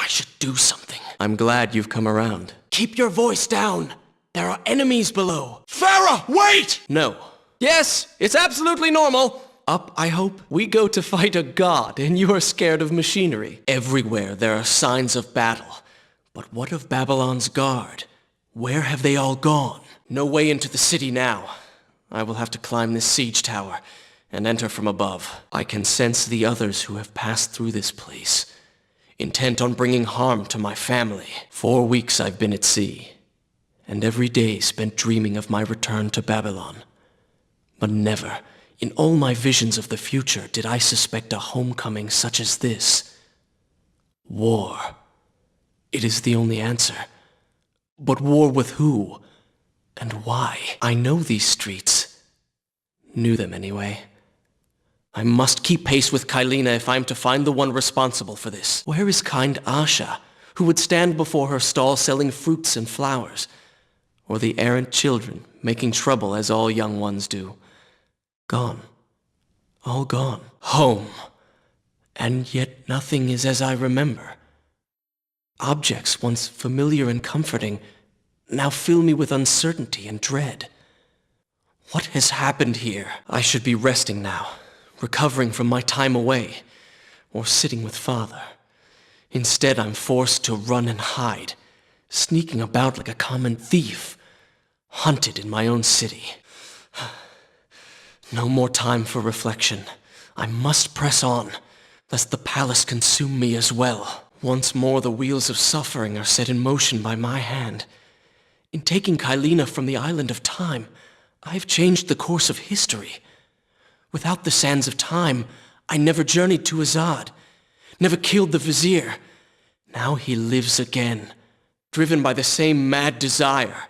should do something. I'm glad you've come around. Keep your voice down. There are enemies below. Farah, wait! No. Yes, it's absolutely normal. Up, I hope. We go to fight a god, and you are scared of machinery. Everywhere there are signs of battle. But what of Babylon's guard? Where have they all gone? No way into the city now. I will have to climb this siege tower and enter from above. I can sense the others who have passed through this place, intent on bringing harm to my family. 4 weeks I've been at sea, and every day spent dreaming of my return to Babylon. But never, in all my visions of the future, did I suspect a homecoming such as this. War. It is the only answer. But war with who? And why? I know these streets. Knew them anyway. I must keep pace with Kylina if I'm to find the one responsible for this. Where is kind Asha, who would stand before her stall selling fruits and flowers? Or the errant children, making trouble as all young ones do? Gone. All gone. Home. And yet nothing is as I remember. Objects once familiar and comforting now fill me with uncertainty and dread. What has happened here? I should be resting now, recovering from my time away, or sitting with Father. Instead, I'm forced to run and hide, sneaking about like a common thief, hunted in my own city. No more time for reflection. I must press on, lest the palace consume me as well. Once more the wheels of suffering are set in motion by my hand. In taking Kylina from the island of time, I've changed the course of history. Without the sands of time, I never journeyed to Azad, never killed the vizier. Now he lives again, driven by the same mad desire.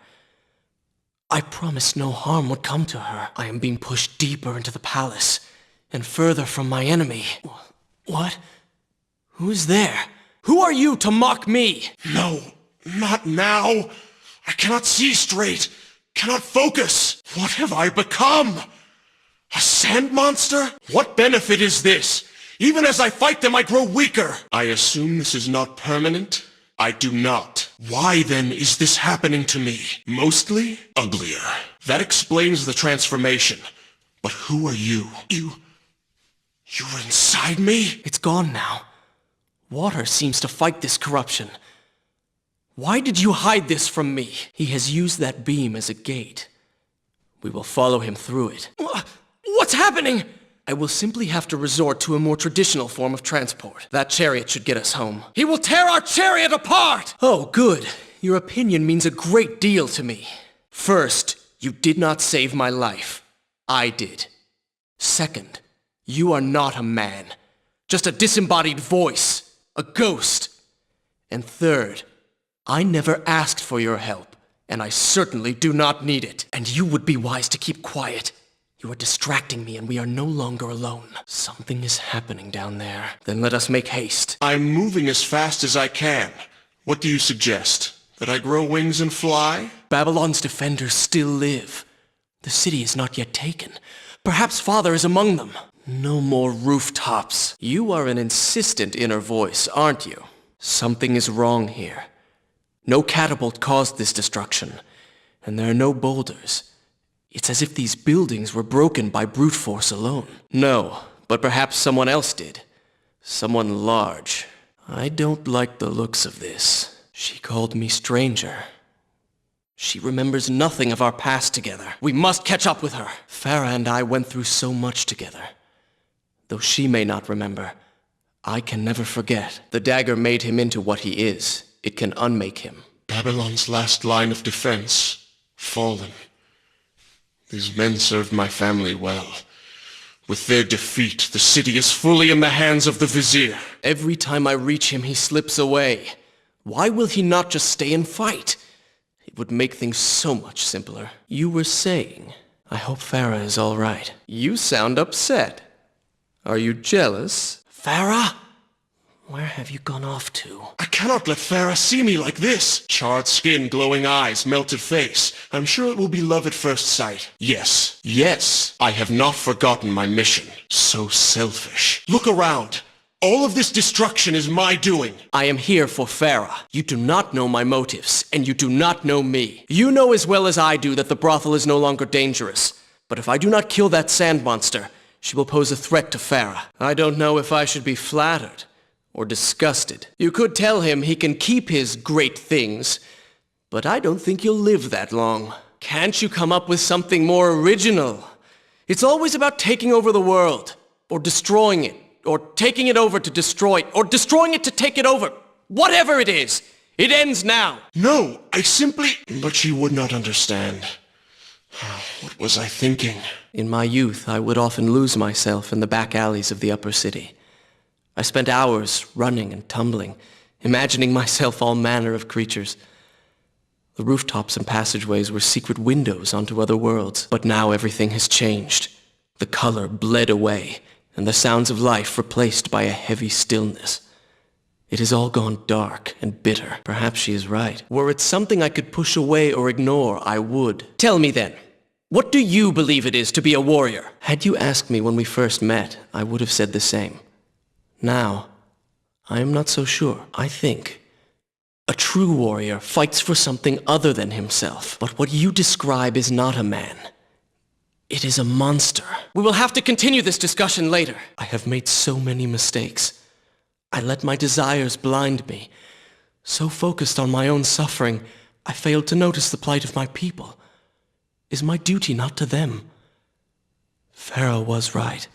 I promised no harm would come to her. I am being pushed deeper into the palace, and further from my enemy. What? Who is there? Who are you to mock me? No, not now. I cannot see straight, cannot focus. What have I become? A sand monster? What benefit is this? Even as I fight them, I grow weaker. I assume this is not permanent? I do not. Why then is this happening to me? Mostly uglier. That explains the transformation. But who are you? You're inside me? It's gone now. Water seems to fight this corruption. Why did you hide this from me? He has used that beam as a gate. We will follow him through it. What's happening? I will simply have to resort to a more traditional form of transport. That chariot should get us home. He will tear our chariot apart! Oh, good. Your opinion means a great deal to me. First, you did not save my life. I did. Second, you are not a man. Just a disembodied voice. A ghost. And third, I never asked for your help, and I certainly do not need it. And you would be wise to keep quiet. You are distracting me, and we are no longer alone. Something is happening down there. Then let us make haste. I'm moving as fast as I can. What do you suggest? That I grow wings and fly? Babylon's defenders still live. The city is not yet taken. Perhaps Father is among them. No more rooftops. You are an insistent inner voice, aren't you? Something is wrong here. No catapult caused this destruction, and there are no boulders. It's as if these buildings were broken by brute force alone. No, but perhaps someone else did. Someone large. I don't like the looks of this. She called me stranger. She remembers nothing of our past together. We must catch up with her. Farah and I went through so much together. Though she may not remember, I can never forget. The dagger made him into what he is. It can unmake him. Babylon's last line of defense. Fallen. These men served my family well. With their defeat, the city is fully in the hands of the vizier. Every time I reach him, he slips away. Why will he not just stay and fight? It would make things so much simpler. You were saying, I hope Farah is all right. You sound upset. Are you jealous? Farah? Where have you gone off to? I cannot let Farah see me like this. Charred skin, glowing eyes, melted face. I'm sure it will be love at first sight. Yes, I have not forgotten my mission. So selfish. Look around. All of this destruction is my doing. I am here for Farah. You do not know my motives, and you do not know me. You know as well as I do that the brothel is no longer dangerous. But if I do not kill that sand monster, she will pose a threat to Farah. I don't know if I should be flattered or disgusted. You could tell him he can keep his great things, but I don't think you'll live that long. Can't you come up with something more original? It's always about taking over the world, or destroying it, or taking it over to destroy it, or destroying it to take it over. Whatever it is, it ends now. No, I simply... But she would not understand. What was I thinking? In my youth, I would often lose myself in the back alleys of the upper city. I spent hours running and tumbling, imagining myself all manner of creatures. The rooftops and passageways were secret windows onto other worlds. But now everything has changed. The color bled away, and the sounds of life replaced by a heavy stillness. It has all gone dark and bitter. Perhaps she is right. Were it something I could push away or ignore, I would. Tell me then, what do you believe it is to be a warrior? Had you asked me when we first met, I would have said the same. Now, I am not so sure. I think a true warrior fights for something other than himself. But what you describe is not a man. It is a monster. We will have to continue this discussion later. I have made so many mistakes. I let my desires blind me. So focused on my own suffering, I failed to notice the plight of my people. Is my duty not to them? Pharaoh was right.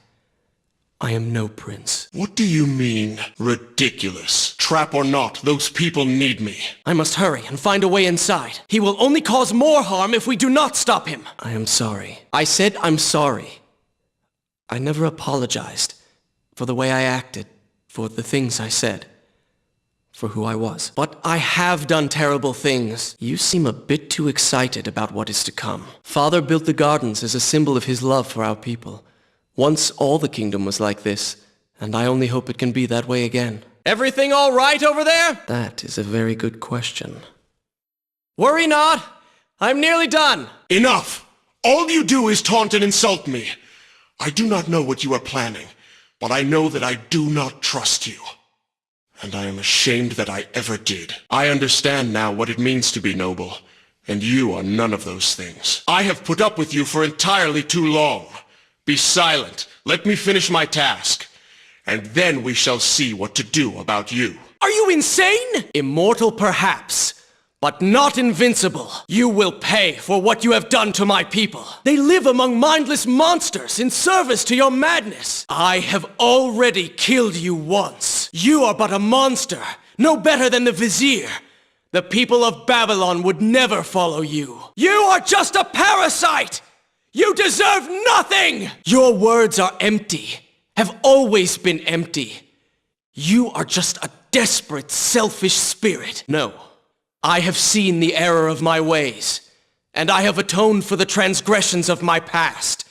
I am no prince. What do you mean, ridiculous? Trap or not, those people need me. I must hurry and find a way inside. He will only cause more harm if we do not stop him. I am sorry. I said I'm sorry. I never apologized for the way I acted, for the things I said, for who I was. But I have done terrible things. You seem a bit too excited about what is to come. Father built the gardens as a symbol of his love for our people. Once all the kingdom was like this, and I only hope it can be that way again. Everything all right over there? That is a very good question. Worry not. I'm nearly done. Enough! All you do is taunt and insult me. I do not know what you are planning, but I know that I do not trust you. And I am ashamed that I ever did. I understand now what it means to be noble, and you are none of those things. I have put up with you for entirely too long. Be silent. Let me finish my task. And then we shall see what to do about you. Are you insane? Immortal perhaps, but not invincible. You will pay for what you have done to my people. They live among mindless monsters in service to your madness. I have already killed you once. You are but a monster, no better than the vizier. The people of Babylon would never follow you. You are just a parasite! You deserve nothing! Your words are empty, have always been empty. You are just a desperate, selfish spirit. No, I have seen the error of my ways, and I have atoned for the transgressions of my past.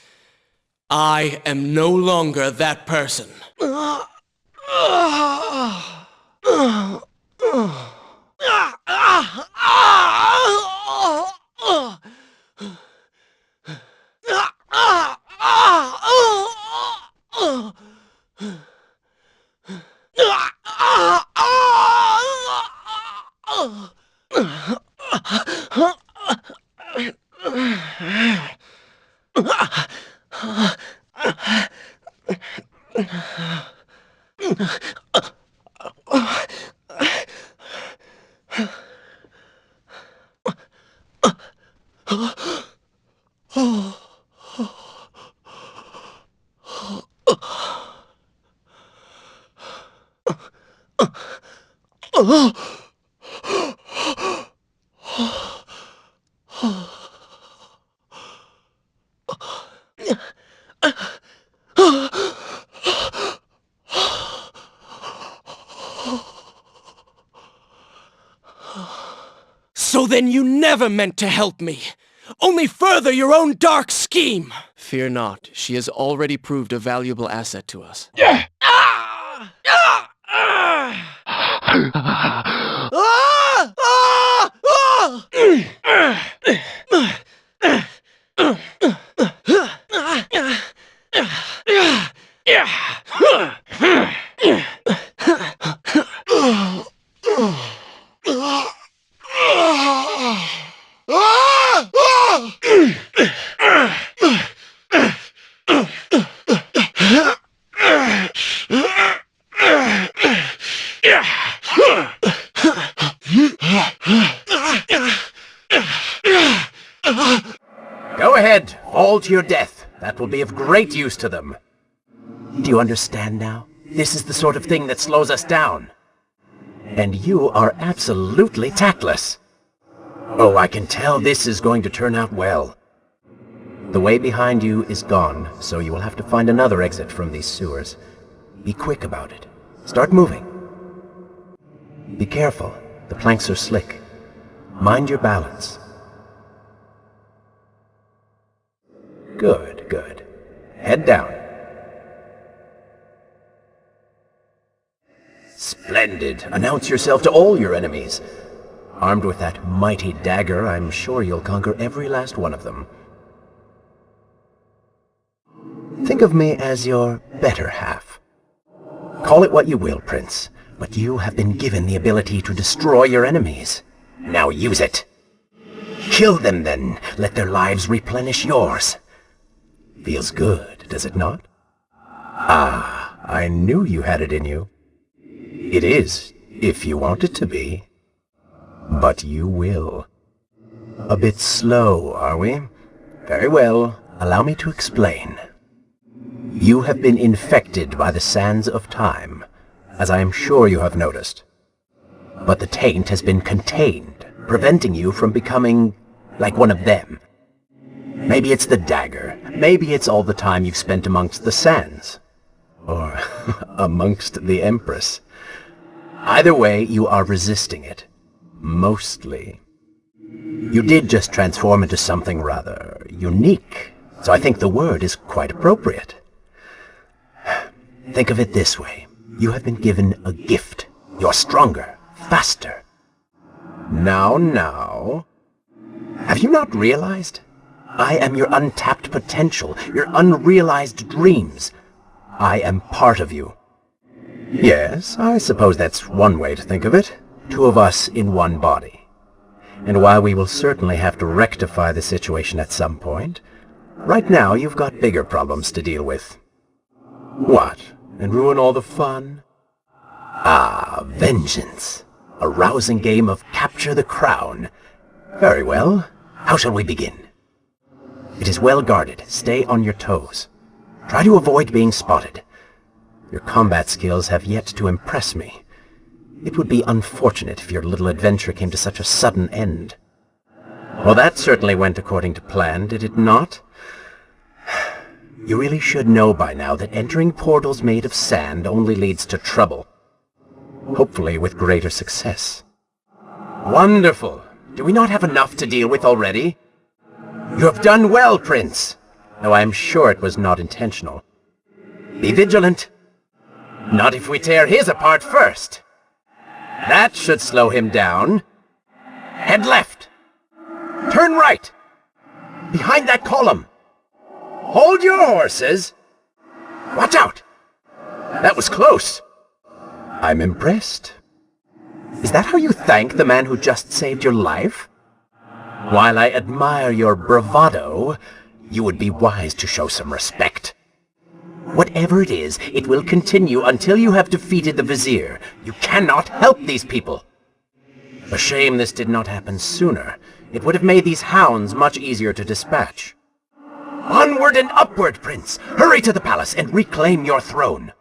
I am no longer that person. So then you never meant to help me, only further your own dark scheme. Fear not, she has already proved a valuable asset to us. Go ahead, fall to your death. That will be of great use to them. Do you understand now? This is the sort of thing that slows us down. And you are absolutely tactless. Oh, I can tell this is going to turn out well. The way behind you is gone, so you will have to find another exit from these sewers. Be quick about it. Start moving. Be careful. The planks are slick. Mind your balance. Good, good. Head down. Splendid. Announce yourself to all your enemies. Armed with that mighty dagger, I'm sure you'll conquer every last one of them. Think of me as your better half. Call it what you will, Prince, but you have been given the ability to destroy your enemies. Now use it. Kill them, then. Let their lives replenish yours. Feels good, does it not? Ah, I knew you had it in you. It is, if you want it to be. But you will. A bit slow, are we? Very well, allow me to explain. You have been infected by the sands of time, as I am sure you have noticed. But the taint has been contained, preventing you from becoming like one of them. Maybe it's the dagger. Maybe it's all the time you've spent amongst the sands. Or amongst the Empress. Either way, you are resisting it. Mostly. You did just transform into something rather unique, so I think the word is quite appropriate. Think of it this way. You have been given a gift. You're stronger, faster. Now. Have you not realized? I am your untapped potential, your unrealized dreams. I am part of you. Yes, I suppose that's one way to think of it. Two of us in one body. And while we will certainly have to rectify the situation at some point, right now you've got bigger problems to deal with. What? And ruin all the fun? Ah, vengeance. A rousing game of capture the crown. Very well. How shall we begin? It is well guarded. Stay on your toes. Try to avoid being spotted. Your combat skills have yet to impress me. It would be unfortunate if your little adventure came to such a sudden end. Well, that certainly went according to plan, did it not? You really should know by now that entering portals made of sand only leads to trouble. Hopefully with greater success. Wonderful! Do we not have enough to deal with already? You have done well, Prince, though I am sure it was not intentional. Be vigilant. Not if we tear his apart first. That should slow him down. Head left. Turn right. Behind that column. Hold your horses. Watch out. That was close. I'm impressed. Is that how you thank the man who just saved your life? While I admire your bravado, you would be wise to show some respect. Whatever it is, it will continue until you have defeated the Vizier. You cannot help these people. A shame this did not happen sooner. It would have made these hounds much easier to dispatch. Onward and upward, Prince! Hurry to the palace and reclaim your throne.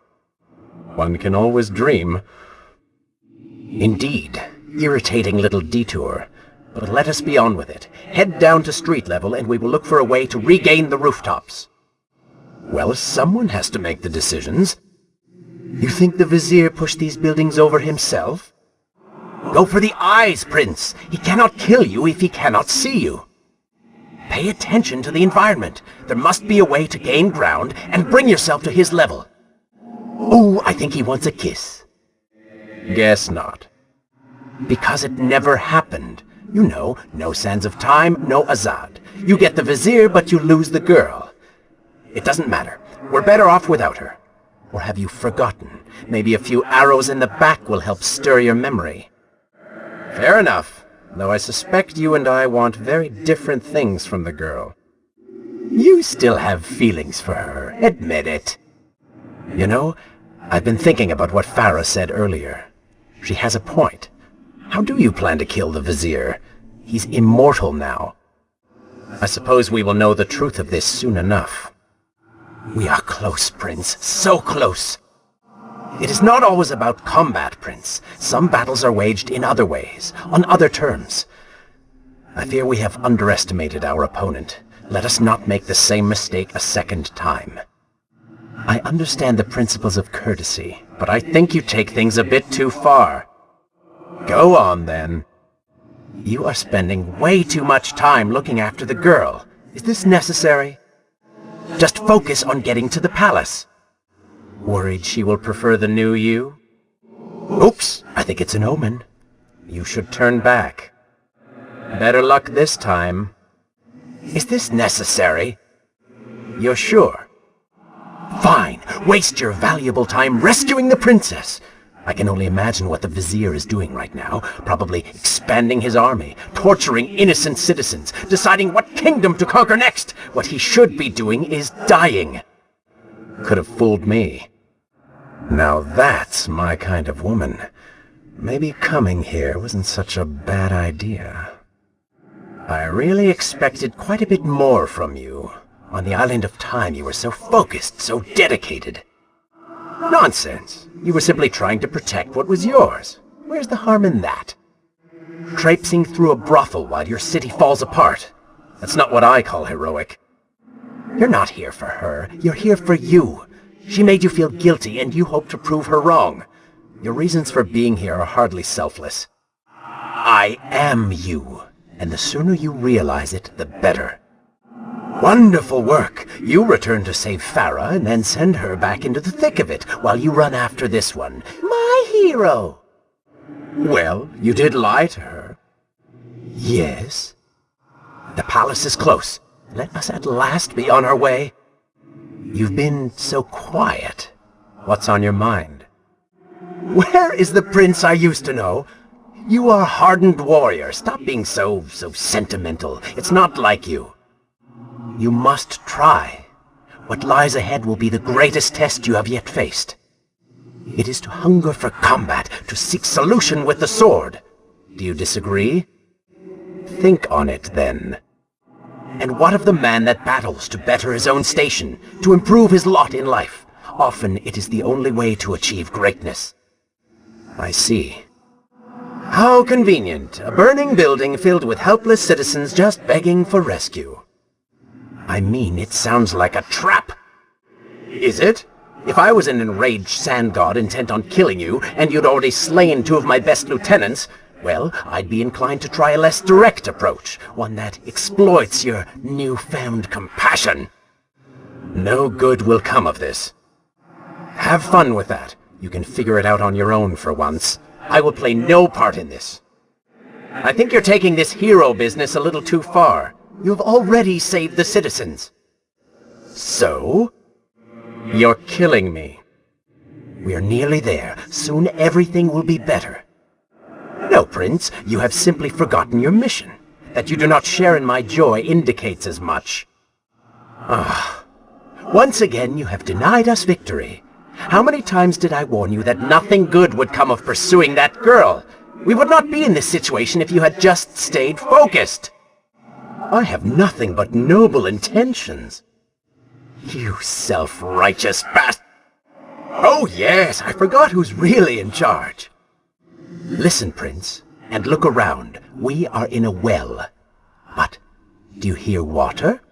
One can always dream. Indeed, irritating little detour. But let us be on with it. Head down to street level and we will look for a way to regain the rooftops. Well, someone has to make the decisions. You think the Vizier pushed these buildings over himself? Go for the eyes, Prince! He cannot kill you if he cannot see you. Pay attention to the environment. There must be a way to gain ground and bring yourself to his level. Oh, I think he wants a kiss. Guess not. Because it never happened. You know, no sands of time, no Azad. You get the Vizier, but you lose the girl. It doesn't matter. We're better off without her. Or have you forgotten? Maybe a few arrows in the back will help stir your memory. Fair enough, though I suspect you and I want very different things from the girl. You still have feelings for her, admit it. You know, I've been thinking about what Farah said earlier. She has a point. How do you plan to kill the Vizier? He's immortal now. I suppose we will know the truth of this soon enough. We are close, Prince, so close. It is not always about combat, Prince. Some battles are waged in other ways, on other terms. I fear we have underestimated our opponent. Let us not make the same mistake a second time. I understand the principles of courtesy, but I think you take things a bit too far. Go on, then. You are spending way too much time looking after the girl. Is this necessary? Just focus on getting to the palace. Worried she will prefer the new you? Oops, I think it's an omen. You should turn back. Better luck this time. Is this necessary? You're sure? Fine, waste your valuable time rescuing the princess. I can only imagine what the Vizier is doing right now, probably expanding his army, torturing innocent citizens, deciding what kingdom to conquer next. What he should be doing is dying. Could have fooled me. Now that's my kind of woman. Maybe coming here wasn't such a bad idea. I really expected quite a bit more from you. On the Island of Time you were so focused, so dedicated. Nonsense. You were simply trying to protect what was yours. Where's the harm in that? Traipsing through a brothel while your city falls apart. That's not what I call heroic. You're not here for her. You're here for you. She made you feel guilty, and you hope to prove her wrong. Your reasons for being here are hardly selfless. I am you, and the sooner you realize it, the better. Wonderful work! You return to save Farah and then send her back into the thick of it while you run after this one. My hero! Well, you did lie to her. Yes. The palace is close. Let us at last be on our way. You've been so quiet. What's on your mind? Where is the prince I used to know? You are a hardened warrior. Stop being so sentimental. It's not like you. You must try. What lies ahead will be the greatest test you have yet faced. It is to hunger for combat, to seek solution with the sword. Do you disagree? Think on it, then. And what of the man that battles to better his own station, to improve his lot in life? Often it is the only way to achieve greatness. I see. How convenient. A burning building filled with helpless citizens just begging for rescue. I mean, it sounds like a trap. Is it? If I was an enraged sand god intent on killing you, and you'd already slain 2 of my best lieutenants, well, I'd be inclined to try a less direct approach, one that exploits your newfound compassion. No good will come of this. Have fun with that. You can figure it out on your own for once. I will play no part in this. I think you're taking this hero business a little too far. You've already saved the citizens. So? You're killing me. We're nearly there. Soon everything will be better. No, Prince, you have simply forgotten your mission. That you do not share in my joy indicates as much. Once again you have denied us victory. How many times did I warn you that nothing good would come of pursuing that girl? We would not be in this situation if you had just stayed focused. I have nothing but noble intentions. You self-righteous bastard! Oh yes, I forgot who's really in charge. Listen, Prince, and look around. We are in a well. But do you hear water?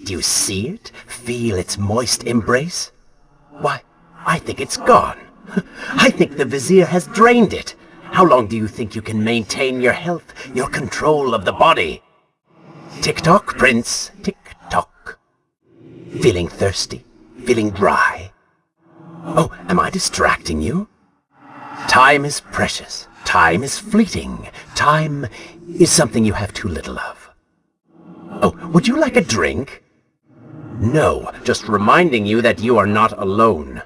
Do you see it? Feel its moist embrace? Why, I think it's gone. I think the Vizier has drained it. How long do you think you can maintain your health, your control of the body? Tick-tock, Prince, tick-tock. Feeling thirsty? Feeling dry? Oh, am I distracting you? Time is precious. Time is fleeting. Time is something you have too little of. Oh, would you like a drink? No, just reminding you that you are not alone.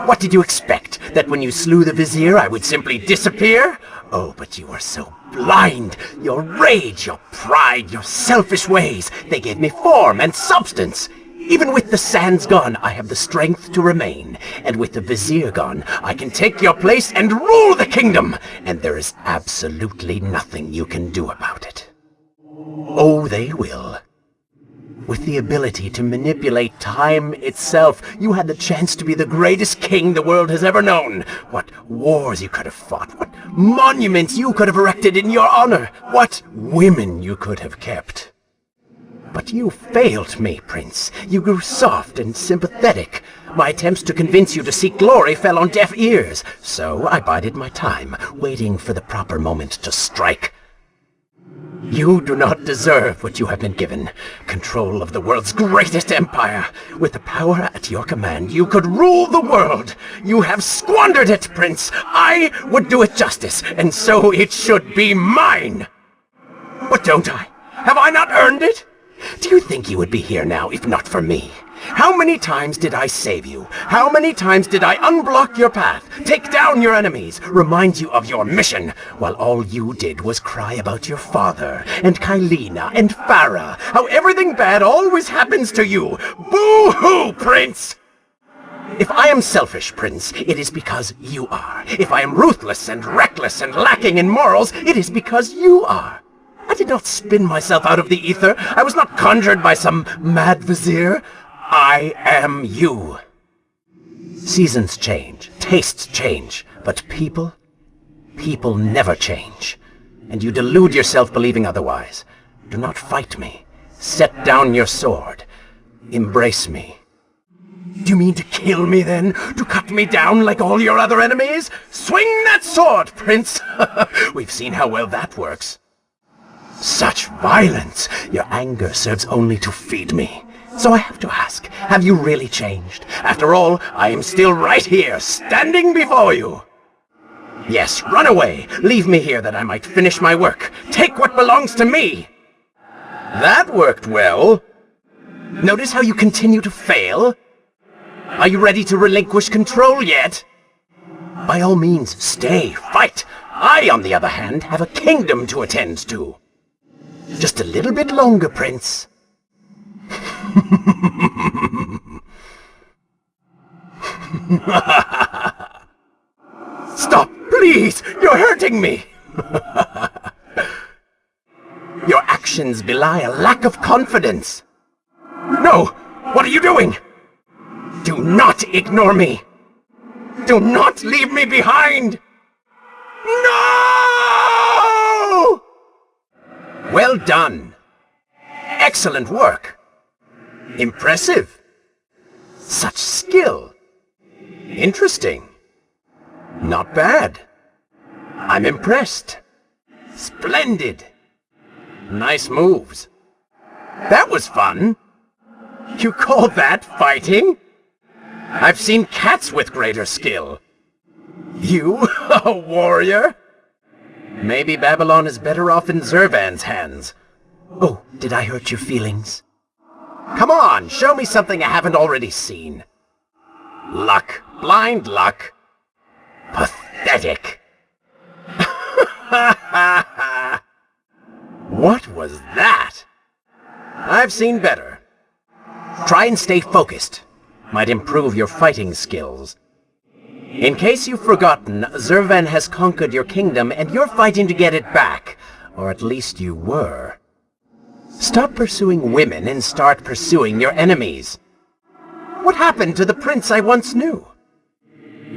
What did you expect? That when you slew the vizier, I would simply disappear? Oh, but you are so blind. Your rage, your pride, your selfish ways, they gave me form and substance. Even with the sands gone, I have the strength to remain. And with the vizier gone, I can take your place and rule the kingdom. And there is absolutely nothing you can do about it. Oh, they will. With the ability to manipulate time itself, you had the chance to be the greatest king the world has ever known. What wars you could have fought, what monuments you could have erected in your honor, what women you could have kept. But you failed me, Prince. You grew soft and sympathetic. My attempts to convince you to seek glory fell on deaf ears. So I bided my time, waiting for the proper moment to strike. You do not deserve what you have been given. Control of the world's greatest empire. With the power at your command, you could rule the world. You have squandered it, Prince. I would do it justice, and so it should be mine. But don't I? Have I not earned it? Do you think you would be here now if not for me? How many times did I save you? How many times did I unblock your path, take down your enemies, remind you of your mission, while all you did was cry about your father, and Kylina, and Farah, how everything bad always happens to you? Boo-hoo, Prince! If I am selfish, Prince, it is because you are. If I am ruthless and reckless and lacking in morals, it is because you are. I did not spin myself out of the ether. I was not conjured by some mad vizier. I am you. Seasons change, tastes change, but people never change. And you delude yourself believing otherwise. Do not fight me. Set down your sword. Embrace me. Do you mean to kill me then? To cut me down like all your other enemies? Swing that sword, Prince! We've seen how well that works. Such violence! Your anger serves only to feed me. So I have to ask, have you really changed? After all, I am still right here, standing before you. Yes, run away. Leave me here that I might finish my work. Take what belongs to me. That worked well. Notice how you continue to fail? Are you ready to relinquish control yet? By all means, stay, fight. I, on the other hand, have a kingdom to attend to. Just a little bit longer, Prince. Stop, please! You're hurting me! Your actions belie a lack of confidence. No! What are you doing? Do not ignore me! Do not leave me behind! No! Well done. Excellent work. Impressive. Such skill. Interesting. Not bad. I'm impressed. Splendid. Nice moves. That was fun. You call that fighting? I've seen cats with greater skill. You, a warrior? Maybe Babylon is better off in Zurvan's hands. Oh, did I hurt your feelings? Come on, show me something I haven't already seen. Luck. Blind luck. Pathetic. What was that? I've seen better. Try and stay focused. Might improve your fighting skills. In case you've forgotten, Zurvan has conquered your kingdom and you're fighting to get it back. Or at least you were. Stop pursuing women and start pursuing your enemies. What happened to the prince I once knew?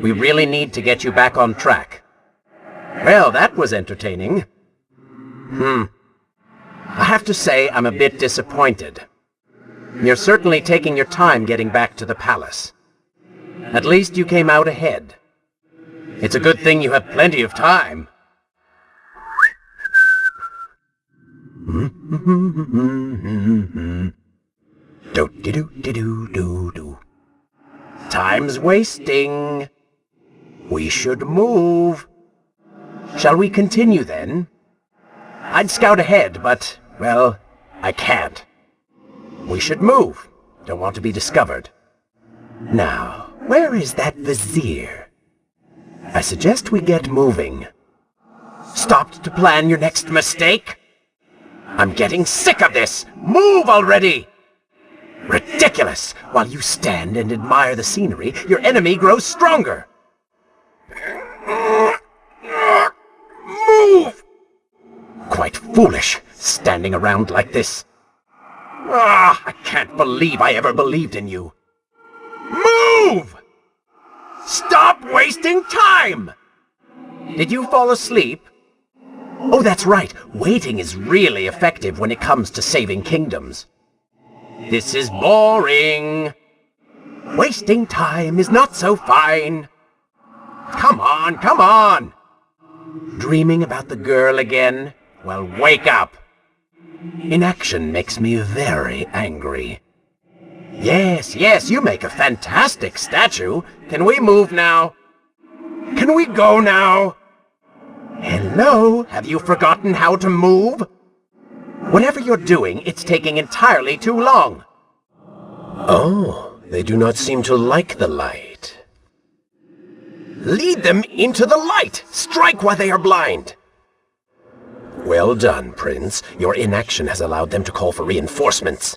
We really need to get you back on track. Well, that was entertaining. I have to say I'm a bit disappointed. You're certainly taking your time getting back to the palace. At least you came out ahead. It's a good thing you have plenty of time. Do-do-do-do-do-do. Time's wasting. We should move. Shall we continue then? I'd scout ahead, but, well, I can't. We should move. Don't want to be discovered. Now, Where is that vizier? I suggest we get moving. Stopped to plan your next mistake? I'm getting sick of this! Move already! Ridiculous! While you stand and admire the scenery, your enemy grows stronger! Move! Quite foolish, standing around like this. I can't believe I ever believed in you. Move! Stop wasting time! Did you fall asleep? Oh, that's right. Waiting is really effective when it comes to saving kingdoms. This is boring. Wasting time is not so fine. Come on, come on! Dreaming about the girl again? Well, wake up! Inaction makes me very angry. Yes, you make a fantastic statue. Can we move now? Can we go now? Hello? Have you forgotten how to move? Whatever you're doing, it's taking entirely too long. Oh, they do not seem to like the light. Lead them into the light! Strike while they are blind! Well done, Prince. Your inaction has allowed them to call for reinforcements.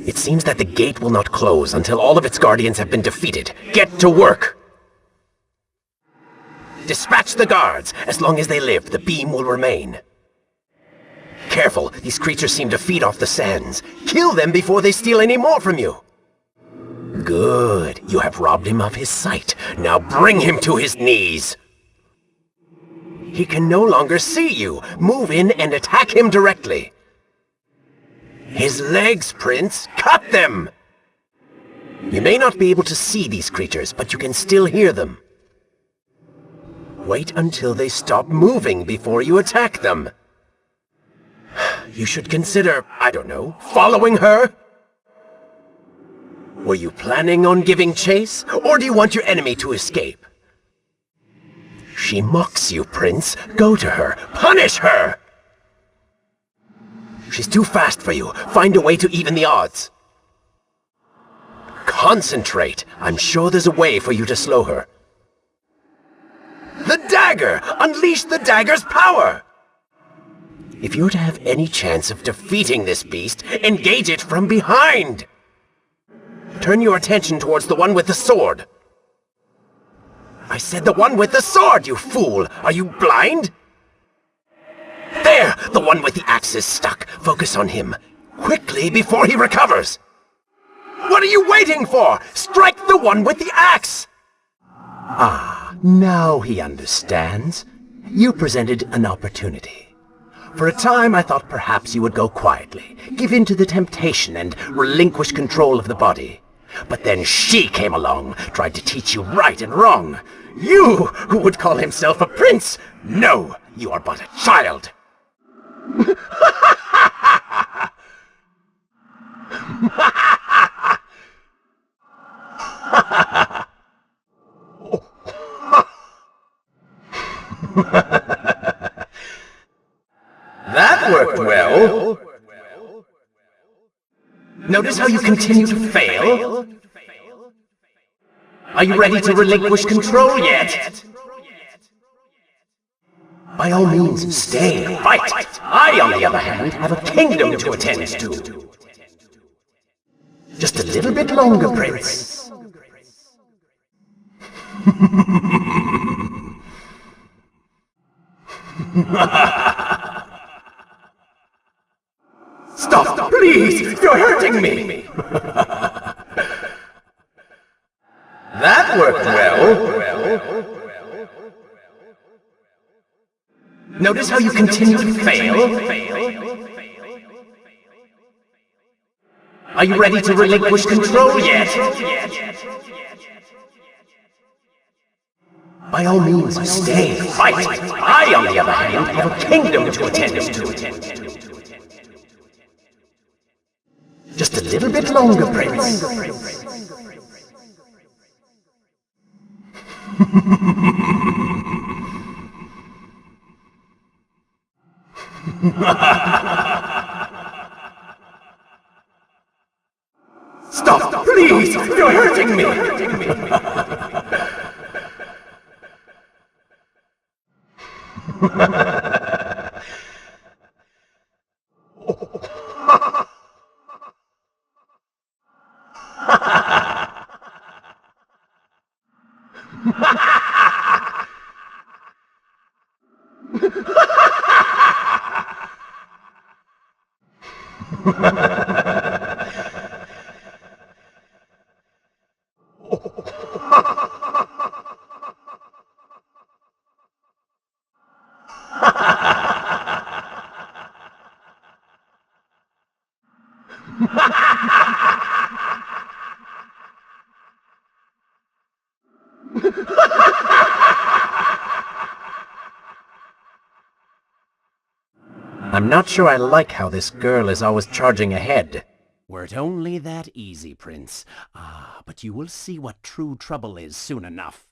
It seems that the gate will not close until all of its guardians have been defeated. Get to work! Dispatch the guards. As long as they live, the beam will remain. Careful, these creatures seem to feed off the sands. Kill them before they steal any more from you. Good. You have robbed him of his sight. Now bring him to his knees. He can no longer see you. Move in and attack him directly. His legs, Prince. Cut them! You may not be able to see these creatures, but you can still hear them. Wait until they stop moving before you attack them. You should consider, I don't know, following her? Were you planning on giving chase, or do you want your enemy to escape? She mocks you, Prince. Go to her. Punish her! She's too fast for you. Find a way to even the odds. Concentrate. I'm sure there's a way for you to slow her. The dagger! Unleash the dagger's power! If you're to have any chance of defeating this beast, engage it from behind! Turn your attention towards the one with the sword. I said the one with the sword, you fool! Are you blind? There! The one with the axe is stuck. Focus on him. Quickly, before he recovers! What are you waiting for? Strike the one with the axe! Ah, now he understands. You presented an opportunity. For a time, I thought perhaps you would go quietly, give in to the temptation and relinquish control of the body. But then she came along, tried to teach you right and wrong. You, who would call himself a prince! No, you are but a child! That worked well. Notice how you continue to fail? Are you ready to relinquish control yet? By all means, stay and fight. I, on the other hand, have a kingdom to attend to. Just a little bit longer, Prince. Stop, please! You're hurting me! That worked well. Notice how you continue to fail? Are you ready to relinquish control yet? By all means, stay, fight. I, on the other hand, have a kingdom to attend to. Just a little bit longer, Prince. Stop, please! You're hurting me! I'm not sure I like how this girl is always charging ahead. Were it only that easy, Prince. Ah, but you will see what true trouble is soon enough.